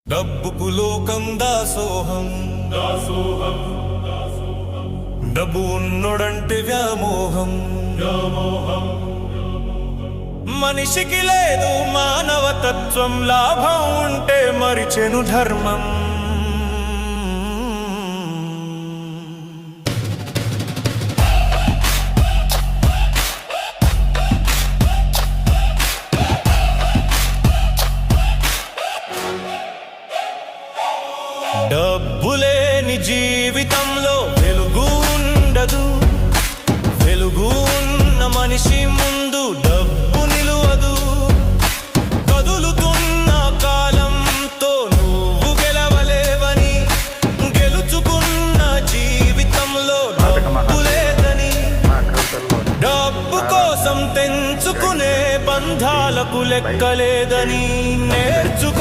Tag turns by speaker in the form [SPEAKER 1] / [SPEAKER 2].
[SPEAKER 1] డబ్బుకు లోకం దాసోహం దాసోహం డబ్బు ఉన్నోడంటే వ్యామోహం వ్యామోహం మనిషికి లేదు మానవతత్వం లాభం ఉంటే మరిచెను ధర్మం డబ్బులేని జీవితంలో వెలుగు ఉండదు వెలుగు ఉన్న మనిషి ముందు డబ్బు నిలువదు కదులుతున్న కాలంతో నువ్వు గెలవలేవని గెలుచుకున్న జీవితంలో డబ్బు లేదని డబ్బు కోసం తెంచుకునే బంధాలకు లెక్కలేదని నేర్చు